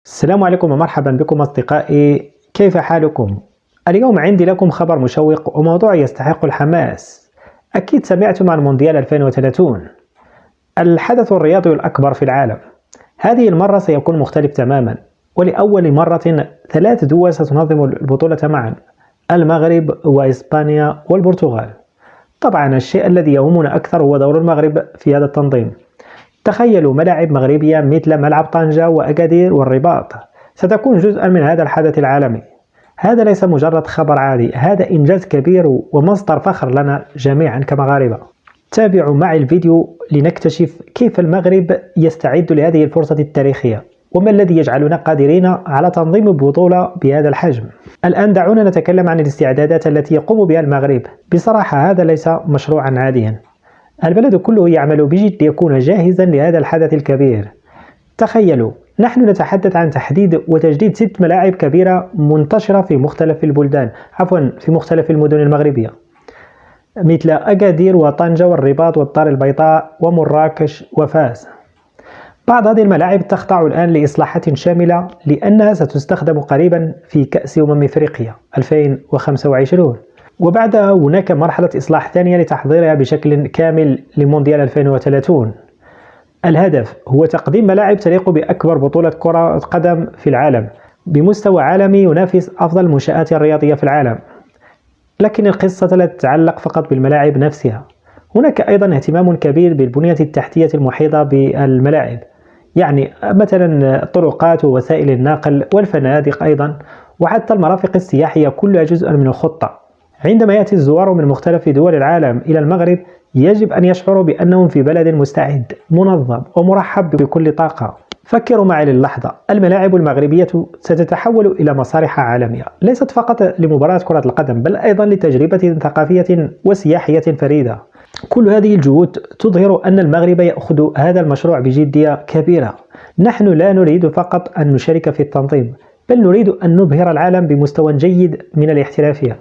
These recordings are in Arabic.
السلام عليكم ومرحبا بكم أصدقائي، كيف حالكم؟ اليوم عندي لكم خبر مشوق وموضوع يستحق الحماس. أكيد سمعتم عن مونديال 2030، الحدث الرياضي الأكبر في العالم. هذه المرة سيكون مختلف تماما، ولأول مرة 3 دول ستنظم البطولة معا: المغرب وإسبانيا والبرتغال. طبعا الشيء الذي يهمنا أكثر هو دور المغرب في هذا التنظيم. تخيلوا ملاعب مغربية مثل ملعب طنجة وأكادير والرباط ستكون جزءا من هذا الحدث العالمي. هذا ليس مجرد خبر عادي، هذا إنجاز كبير ومصدر فخر لنا جميعا كمغاربة. تابعوا معي الفيديو لنكتشف كيف المغرب يستعد لهذه الفرصة التاريخية، وما الذي يجعلنا قادرين على تنظيم بطولة بهذا الحجم. الآن دعونا نتكلم عن الاستعدادات التي يقوم بها المغرب. بصراحة هذا ليس مشروعا عاديا، البلد كله يعمل بجد ليكون جاهزا لهذا الحدث الكبير. تخيلوا، نحن نتحدث عن تحديد وتجديد 6 ملاعب كبيرة منتشرة في مختلف البلدان، في مختلف المدن المغربية، مثل أكادير وطنجة والرباط والدار البيضاء ومراكش وفاس. بعض هذه الملاعب تخضع الآن لإصلاحات شاملة لأنها ستستخدم قريبا في كأس أفريقيا 2025، وبعدها هناك مرحلة إصلاح ثانية لتحضيرها بشكل كامل لمونديال 2030. الهدف هو تقديم ملاعب تليق بأكبر بطولة كرة قدم في العالم بمستوى عالمي ينافس أفضل المنشآت الرياضية في العالم. لكن القصة لا تتعلق فقط بالملاعب نفسها، هناك أيضا اهتمام كبير بالبنية التحتية المحيطة بالملاعب، يعني مثلا الطرقات ووسائل النقل والفنادق أيضا، وحتى المرافق السياحية كلها جزء من الخطة. عندما يأتي الزوار من مختلف دول العالم إلى المغرب يجب أن يشعروا بأنهم في بلد مستعد، منظم ومرحب بكل طاقة. فكروا معي للحظة، الملاعب المغربية ستتحول إلى مسارح عالمية، ليست فقط لمباراة كرة القدم بل أيضا لتجربة ثقافية وسياحية فريدة. كل هذه الجهود تظهر أن المغرب يأخذ هذا المشروع بجدية كبيرة. نحن لا نريد فقط أن نشارك في التنظيم، بل نريد أن نبهر العالم بمستوى جيد من الاحترافية.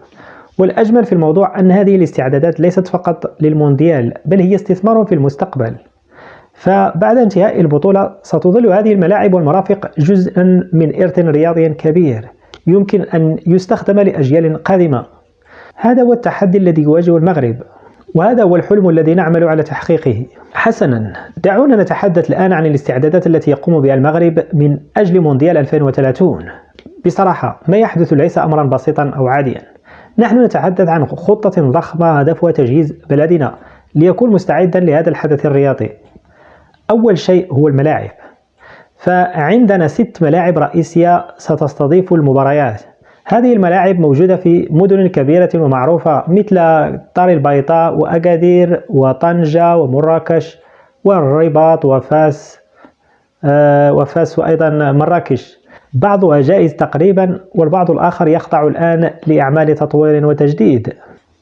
والأجمل في الموضوع أن هذه الاستعدادات ليست فقط للمونديال، بل هي استثمار في المستقبل. فبعد انتهاء البطولة ستظل هذه الملاعب والمرافق جزءا من إرث رياضي كبير يمكن أن يستخدم لأجيال قادمة. هذا هو التحدي الذي يواجه المغرب، وهذا هو الحلم الذي نعمل على تحقيقه. حسنا، دعونا نتحدث الآن عن الاستعدادات التي يقوم بها المغرب من أجل مونديال 2030. بصراحة ما يحدث ليس أمرا بسيطا أو عاديا، نحن نتحدث عن خطة ضخمة هدفها تجهيز بلدنا ليكون مستعدا لهذا الحدث الرياضي. أول شيء هو الملاعب، فعندنا 6 ملاعب رئيسية ستستضيف المباريات. هذه الملاعب موجودة في مدن كبيرة ومعروفة مثل دار البيضاء وأكادير وطنجة ومراكش والرباط وفاس وأيضا مراكش. بعضها جائز تقريبا، والبعض الآخر يخضع الآن لأعمال تطوير وتجديد.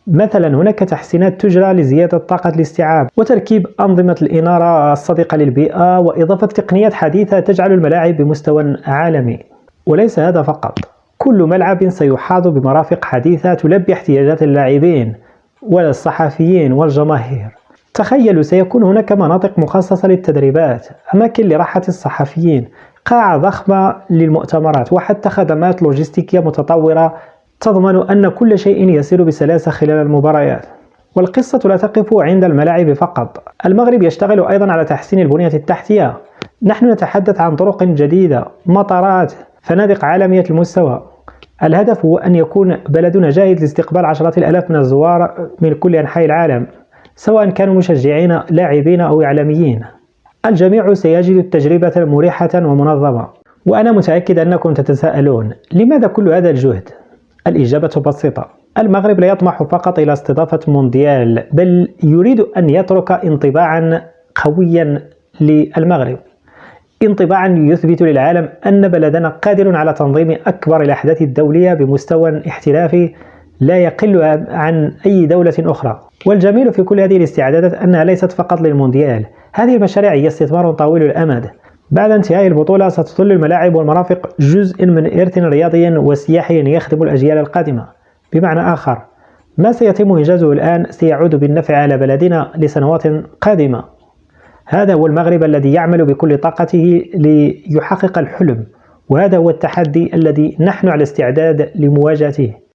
مثلا هناك تحسينات تجرى لزيادة طاقة الاستيعاب وتركيب أنظمة الإنارة الصديقة للبيئة وإضافة تقنيات حديثة تجعل الملاعب بمستوى عالمي. وليس هذا فقط، كل ملعب سيحاط بمرافق حديثة تلبي احتياجات اللاعبين والصحفيين والجماهير. تخيلوا، سيكون هناك مناطق مخصصة للتدريبات، أماكن لراحة الصحفيين، قاعة ضخمة للمؤتمرات، وحتى خدمات لوجستيكية متطورة تضمن أن كل شيء يسير بسلاسة خلال المباريات. والقصة لا تقف عند الملاعب فقط، المغرب يشتغل أيضا على تحسين البنية التحتية. نحن نتحدث عن طرق جديدة، مطارات، فنادق عالمية المستوى. الهدف هو أن يكون بلدنا جاهز لاستقبال عشرات الآلاف من الزوار من كل أنحاء العالم، سواء كانوا مشجعين، لاعبين أو إعلاميين. الجميع سيجد التجربة مريحة ومنظمة. وأنا متأكد أنكم تتساءلون، لماذا كل هذا الجهد؟ الإجابة بسيطة، المغرب لا يطمح فقط إلى استضافة مونديال، بل يريد أن يترك انطباعا قويا للمغرب، انطباعا يثبت للعالم أن بلدنا قادر على تنظيم أكبر الأحداث الدولية بمستوى احترافي لا يقل عن أي دولة أخرى. والجميل في كل هذه الاستعدادات أنها ليست فقط للمونديال، هذه المشاريع هي استثمار طويل الأمد. بعد انتهاء البطولة ستظل الملاعب والمرافق جزء من إرث رياضي وسياحي يخدم الأجيال القادمة. بمعنى آخر، ما سيتم إنجازه الآن سيعود بالنفع على بلدنا لسنوات قادمة. هذا هو المغرب الذي يعمل بكل طاقته ليحقق الحلم، وهذا هو التحدي الذي نحن على استعداد لمواجهته.